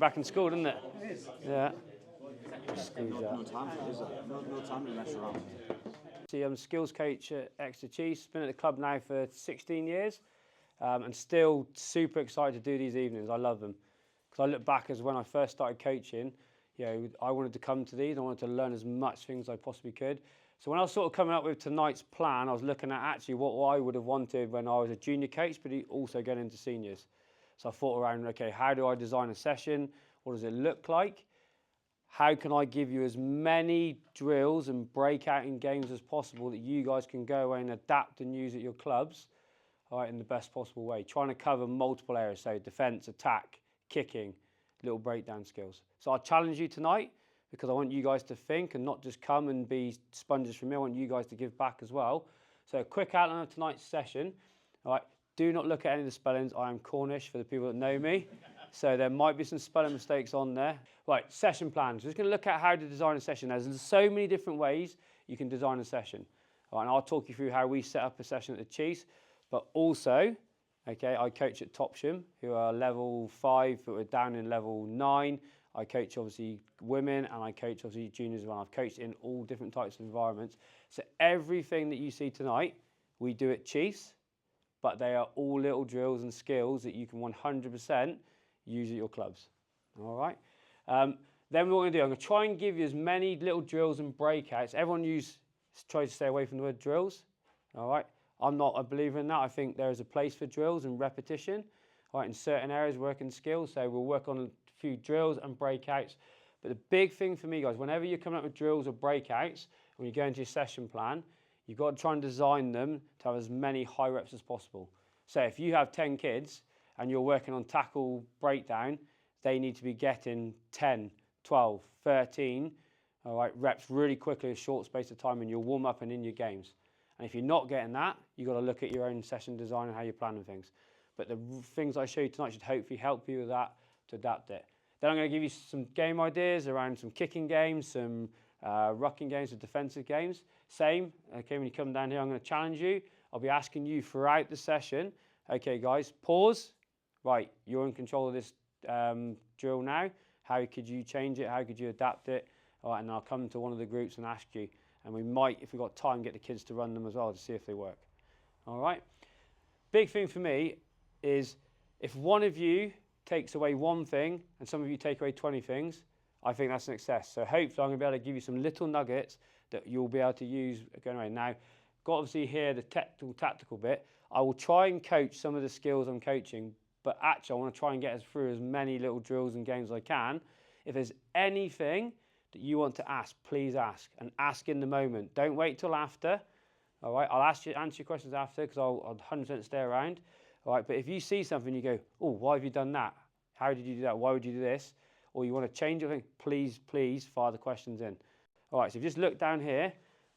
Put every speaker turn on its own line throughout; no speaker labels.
Back in school, isn't it?
It is.
Yeah.
No time for it, is there? No time to mess around.
See, I'm a skills coach at Exeter Chiefs. Been at the club now for 16 years, and still super excited to do these evenings. I love them because I look back as when I first started coaching. You know, I wanted to come to these. I wanted to learn as much things as I possibly could. So when I was sort of coming up with tonight's plan, I was looking at actually what I would have wanted when I was a junior coach, but also getting into seniors. So I thought around, okay, how do I design a session? What does it look like? How can I give you as many drills and breakout in games as possible that you guys can go away and adapt and use at your clubs, all right, in the best possible way? Trying to cover multiple areas, so defence, attack, kicking, little breakdown skills. So I challenge you tonight because I want you guys to think and not just come and be sponges from me. I want you guys to give back as well. So a quick outline of tonight's session. All right, do not look at any of the spellings. I am Cornish for the people that know me. So there might be some spelling mistakes on there. Right, session plans. We're just going to look at how to design a session. There's so many different ways you can design a session. All right, and I'll talk you through how we set up a session at the Chiefs. But also, okay, I coach at Topsham, who are level 5, but we're down in level 9. I coach obviously women and I coach obviously juniors as well. I've coached in all different types of environments. So everything that you see tonight, we do at Chiefs, but they are all little drills and skills that you can 100% use at your clubs. All right. Then what we're going to do, I'm going to try and give you as many little drills and breakouts. Everyone tries to stay away from the word drills. All right. I'm not a believer in that. I think there is a place for drills and repetition. All right, in certain areas, working skills. So we'll work on a few drills and breakouts. But the big thing for me, guys, whenever you're coming up with drills or breakouts, when you go into your session plan, you've got to try and design them to have as many high reps as possible. So if you have 10 kids and you're working on tackle breakdown, they need to be getting 10, 12, 13, all right, reps really quickly in a short space of time in your warm-up and in your games. And if you're not getting that, you've got to look at your own session design and how you're planning things. But the things I show you tonight should hopefully help you with that to adapt it. Then I'm going to give you some game ideas around some kicking games, some rucking games, some defensive games. Same, okay, when you come down here, I'm going to challenge you. I'll be asking you throughout the session, okay, guys, pause. Right, you're in control of this drill now. How could you change it? How could you adapt it? All right, and I'll come to one of the groups and ask you. And we might, if we've got time, get the kids to run them as well to see if they work. All right? Big thing for me is if one of you takes away one thing and some of you take away 20 things, I think that's an success. So hopefully I'm going to be able to give you some little nuggets that you'll be able to use going away. Now, got obviously here the tactical bit. I will try and coach some of the skills I'm coaching, but actually I want to try and get us through as many little drills and games as I can. If there's anything that you want to ask, please ask, and ask in the moment. Don't wait till after. All right, I'll answer your questions after because I'll 100% stay around. All right, but if you see something, you go, oh, why have you done that? How did you do that? Why would you do this? Or you want to change your thing, please fire the questions in. All right, so if you just look down here,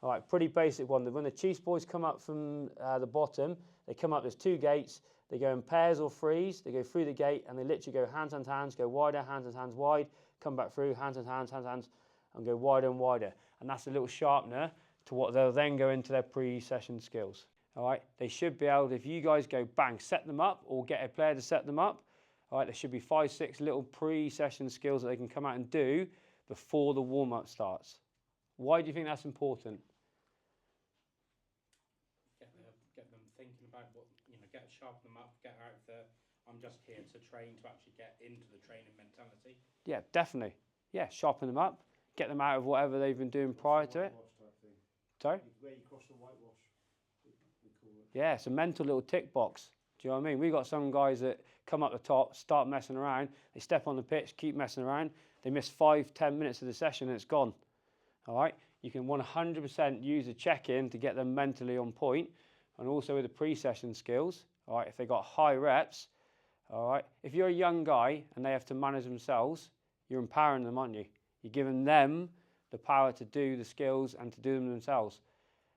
all right, pretty basic one. When the Chiefs boys come up from the bottom, they come up, there's 2 gates. They go in pairs or threes. They go through the gate and they literally go hands, go wider, hands, wide, come back through, hands, and go wider and wider. And that's a little sharpener to what they'll then go into their pre-session skills. All right, they should be able to, if you guys go bang, set them up or get a player to set them up, all right, there should be 5, 6 little pre-session skills that they can come out and do before the warm-up starts. Why do you think that's important?
Get them thinking about what, sharpen them up, get out there. I'm just here to train to actually get into the training mentality.
Yeah, definitely. Yeah, sharpen them up, get them out of whatever they've been doing prior to it. Sorry?
Where you cross the whitewash, we call it.
Yeah, it's a mental little tick box. Do you know what I mean? We've got some guys that come up the top, start messing around, they step on the pitch, keep messing around, they miss 5, 10 minutes of the session and it's gone. All right? You can 100% use a check-in to get them mentally on point, and also with the pre-session skills. All right, if they got high reps, all right, if you're a young guy and they have to manage themselves, you're empowering them, aren't you? You're giving them the power to do the skills and to do them themselves.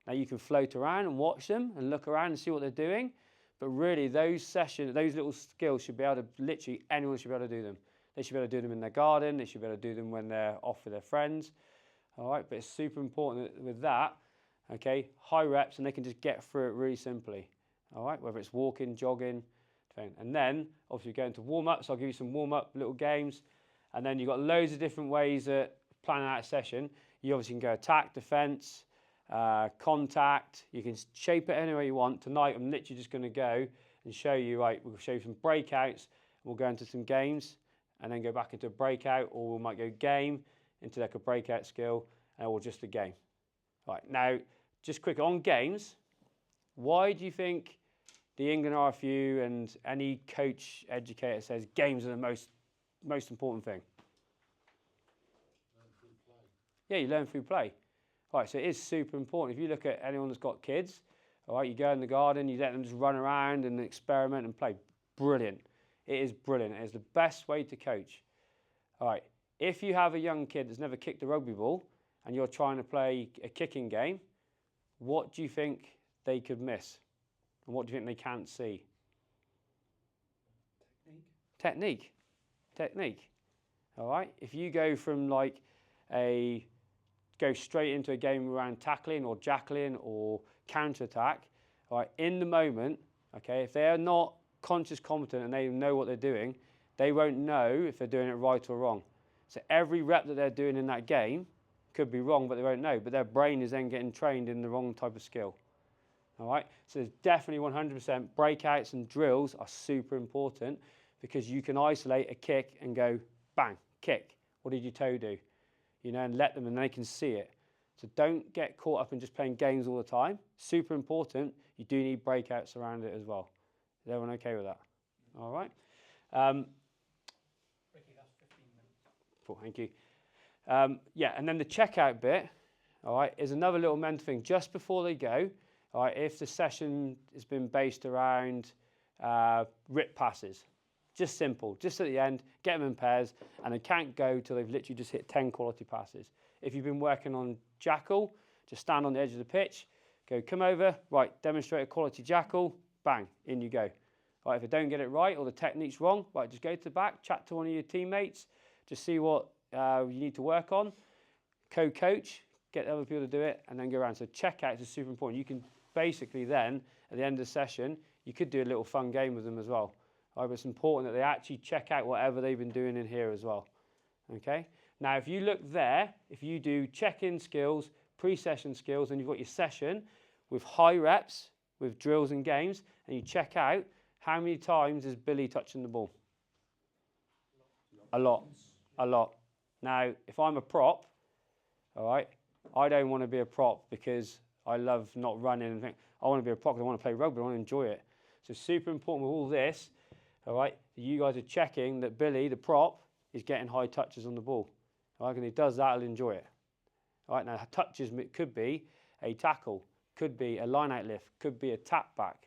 Now you can float around and watch them and look around and see what they're doing, but really those little skills should be able to, literally anyone should be able to do them. They should be able to do them in their garden, they should be able to do them when they're off with their friends. All right, but it's super important with that, okay, high reps and they can just get through it really simply. All right, whether it's walking, jogging, and then obviously going to warm-up, so I'll give you some warm-up little games. And then you've got loads of different ways of planning out a session. You obviously can go attack, defence, contact. You can shape it any way you want. Tonight I'm literally just going to go and show you, right, we'll show you some breakouts, we'll go into some games and then go back into a breakout, or we might go game into like a breakout skill, or just a game. Right, now just quick on games, why do you think the England RFU and any coach educator says games are the most important thing?
Learn through play.
Yeah, you learn through play. Right, so it is super important. If you look at anyone that's got kids, all right, you go in the garden, you let them just run around and experiment and play. Brilliant. It is brilliant. It is the best way to coach. All right, if you have a young kid that's never kicked a rugby ball and you're trying to play a kicking game, what do you think they could miss? And what do you think they can't see?
Technique.
Technique. All right, if you go from like go straight into a game around tackling or jackling or counter-attack, all right, in the moment, okay, if they are not conscious competent and they know what they're doing, they won't know if they're doing it right or wrong. So every rep that they're doing in that game could be wrong, but they won't know. But their brain is then getting trained in the wrong type of skill. All right, so there's definitely 100% breakouts and drills are super important because you can isolate a kick and go, bang, kick. What did your toe do? You know, and let them, and they can see it. So don't get caught up in just playing games all the time. Super important. You do need breakouts around it as well. Is everyone okay with that? All right.
Ricky, that's 15 minutes.
Cool, thank you. Yeah, and then the checkout bit, all right, is another little mental thing. Just before they go, all right, if the session has been based around rip passes, just simple, just at the end, get them in pairs, and they can't go till they've literally just hit 10 quality passes. If you've been working on jackal, just stand on the edge of the pitch, go, come over, right, demonstrate a quality jackal, bang, in you go. Right, if they don't get it right or the technique's wrong, right, just go to the back, chat to one of your teammates, just see what you need to work on, co-coach, get other people to do it, and then go around. So checkouts are super important. You can basically then, at the end of the session, you could do a little fun game with them as well. Right, but it's important that they actually check out whatever they've been doing in here as well. Okay? Now, if you look there, if you do check-in skills, pre-session skills, and you've got your session with high reps, with drills and games, and you check out, how many times is Billy touching the ball? A lot. A lot. Now, if I'm a prop, all right, I don't want to be a prop because I love not running and think, I want to be a prop because I want to play rugby, I want to enjoy it. So super important with all this, all right, you guys are checking that Billy, the prop, is getting high touches on the ball. All right, and he does that, he'll enjoy it. All right, now touches could be a tackle, could be a line-out lift, could be a tap back.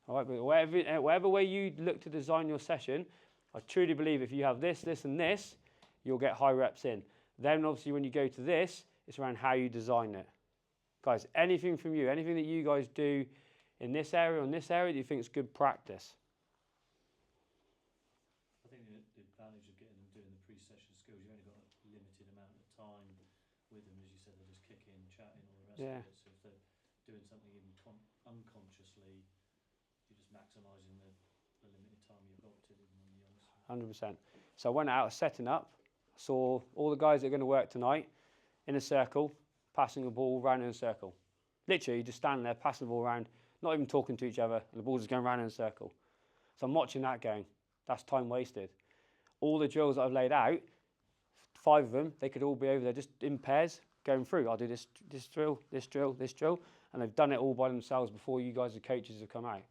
All right, but whatever way you look to design your session, I truly believe if you have this, this, and this, you'll get high reps in. Then obviously when you go to this, it's around how you design it. Guys, anything from you, anything that you guys do in this area, on this area, that you think is good practice?
I think the advantage of getting them doing the pre-session skills, you've only got a limited amount of time with them, as you said, they're just kicking, chatting, all the rest of it. So if they're doing something even unconsciously, you're just maximising the limited time you've got to them on the youngsters.
100%. So I went out setting up, saw all the guys that are going to work tonight in a circle, passing a ball round in a circle. Literally, just standing there, passing the ball around, not even talking to each other, and the ball's just going round in a circle. So I'm watching that going, that's time wasted. All the drills that I've laid out, 5 of them, they could all be over there just in pairs, going through. I'll do this drill, this drill, this drill, and they've done it all by themselves before you guys, the coaches, have come out.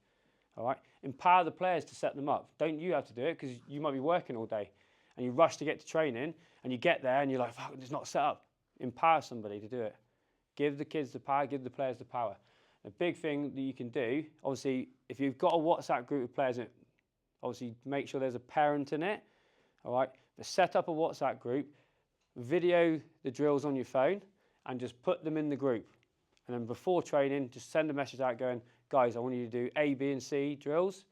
All right? Empower the players to set them up. Don't you have to do it, because you might be working all day, and you rush to get to training, and you get there, and you're like, fuck, it's not set up. Empower somebody to do it. Give the kids the power, give the players the power. A big thing that you can do, obviously, if you've got a WhatsApp group of players in it, obviously make sure there's a parent in it, all right? But set up a WhatsApp group, video the drills on your phone, and just put them in the group. And then before training, just send a message out going, guys, I want you to do A, B, and C drills.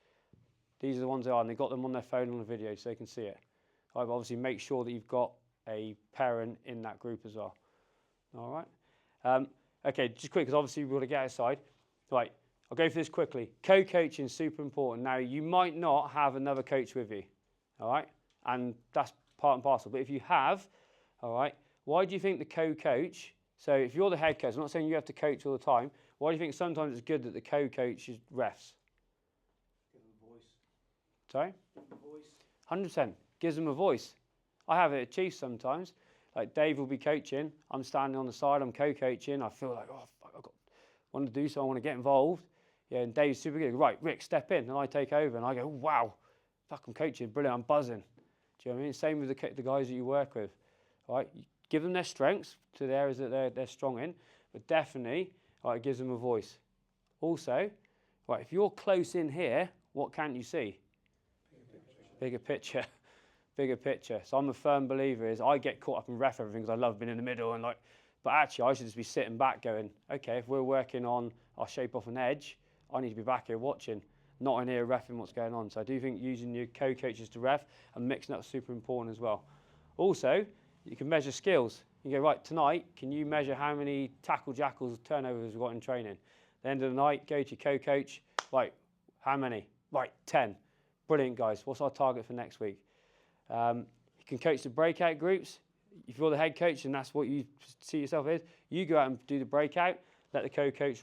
These are the ones they are, and they've got them on their phone on the video so they can see it. All right, but obviously make sure that you've got a parent in that group as well. All right? Okay, just quick, because obviously we've got to get outside. Right, I'll go through this quickly. Co-coaching is super important. Now, you might not have another coach with you, all right? And that's part and parcel. But if you have, all right, why do you think the co-coach, so if you're the head coach, I'm not saying you have to coach all the time, why do you think sometimes it's good that the co-coach is refs?
Give them a voice.
Sorry?
Give them a voice.
100%. Gives them a voice. I have it at Chiefs sometimes. Like Dave will be coaching, I'm standing on the side, I'm co-coaching, I feel like, oh, fuck, want to do so, I want to get involved. Yeah, and Dave's super good. Right, Rick, step in, and I take over, and I go, wow, fuck, I'm coaching, brilliant, I'm buzzing. Do you know what I mean? Same with the guys that you work with. All right, you give them their strengths to the areas that they're strong in, but definitely, all right, it gives them a voice. Also, right, if you're close in here, what can't you see? Bigger picture. Bigger picture. So I'm a firm believer is I get caught up in ref everything because I love being in the middle and like, but actually I should just be sitting back going, okay, if we're working on our shape off an edge, I need to be back here watching, not in here reffing what's going on. So I do think using your co-coaches to ref and mixing up is super important as well. Also, you can measure skills. You go, right, tonight, can you measure how many tackle jackals turnovers we've got in training? At the end of the night, go to your co-coach, right, how many? Right, 10. Brilliant, guys. What's our target for next week? You can coach the breakout groups. If you're the head coach and that's what you see yourself as, you go out and do the breakout, let the co-coach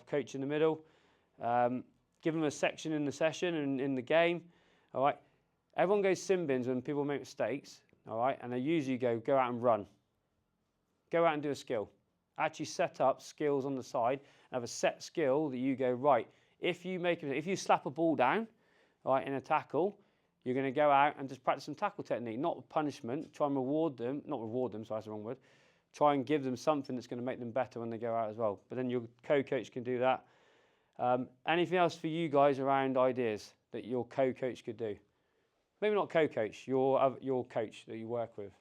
coach in the middle, give them a section in the session and in the game. All right. Everyone goes sin bins when people make mistakes. All right. And they usually go out and run. Go out and do a skill. Actually set up skills on the side and have a set skill that you go, right, if you slap a ball down, all right, in a tackle, you're going to go out and just practice some tackle technique, not punishment. Try and reward them, not reward them, sorry, that's the wrong word. Try and give them something that's going to make them better when they go out as well. But then your co-coach can do that. Anything else for you guys around ideas that your co-coach could do? Maybe not co-coach, your coach that you work with.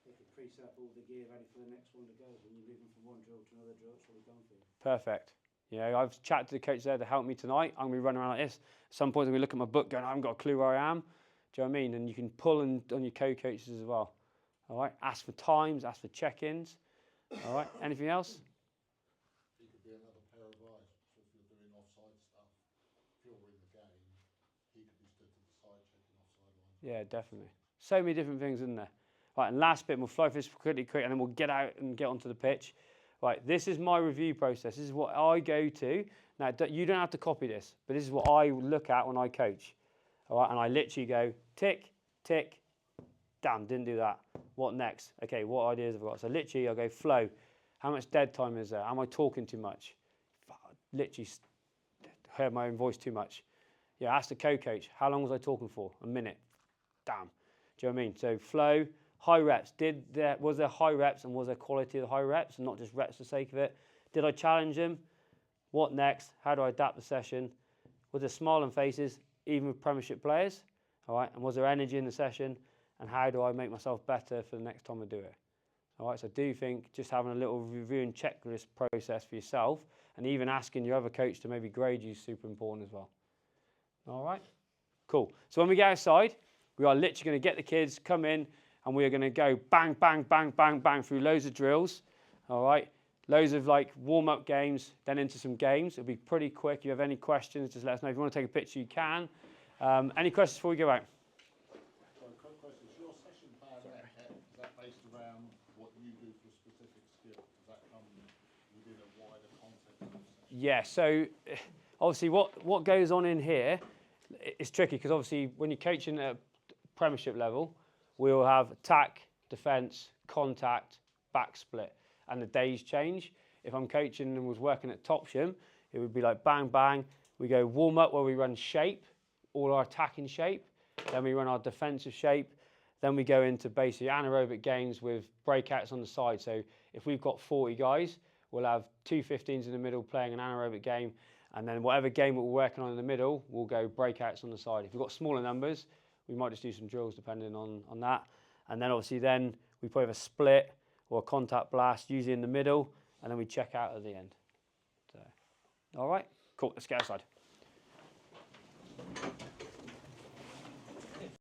They could preset all the gear ready for the next one to go. When you're moving from one drill to another drill, it's already gone for you.
Perfect. Yeah, I've chatted to the coach there to help me tonight. I'm going to be running around like this. At some point, I'm going to look at my book going, I haven't got a clue where I am. Do you know what I mean? And you can pull on your co-coaches as well. All right? Ask for times, ask for check-ins. All right? Anything else?
He could be another pair of eyes. So if you're doing offside stuff, if you're in the game, he could be stood to the side checking offside lines.
Yeah, definitely. So many different things in there. Right, and last bit, we'll fly through this quick, and then we'll get out and get onto the pitch. Right, this is my review process. This is what I go to. Now, you don't have to copy this, but this is what I look at when I coach. All right, and I literally go, tick, tick, damn, didn't do that. What next? Okay, what ideas have I got? So literally, I go, flow. How much dead time is there? Am I talking too much? Literally heard my own voice too much. Yeah, ask the co-coach, how long was I talking for? A minute. Damn. Do you know what I mean? So flow, high reps. Was there high reps and was there quality of the high reps and not just reps for the sake of it? Did I challenge them? What next? How do I adapt the session? Was there smiling faces, even with Premiership players? All right, and was there energy in the session? And how do I make myself better for the next time I do it? All right, so I do think just having a little review and checklist process for yourself and even asking your other coach to maybe grade you is super important as well. All right, cool. So when we get outside, we are literally going to get the kids, come in, and we are going to go bang, bang, bang, bang, bang through loads of drills. All right, loads of like warm-up games, then into some games. It'll be pretty quick. If you have any questions, just let us know. If you want to take a picture, you can. Any questions before we go out?
So, quick question: is your session plan is that based around what you do for a specific skill? Does that come within a wider context of the session?
Yeah. So obviously, what goes on in here is tricky because obviously when you're coaching at Premiership level, we'll have attack, defence, contact, back split, and the days change. If I'm coaching and was working at Topsham, it would be like bang, bang. We go warm up where we run shape, all our attacking shape. Then we run our defensive shape. Then we go into basically anaerobic games with breakouts on the side. So if we've got 40 guys, we'll have 2 15s in the middle playing an anaerobic game. And then whatever game we're working on in the middle, we'll go breakouts on the side. If we've got smaller numbers, we might just do some drills depending on that. And then obviously then we probably have a split or a contact blast, usually in the middle, and then we check out at the end. So, all right, cool, let's get outside.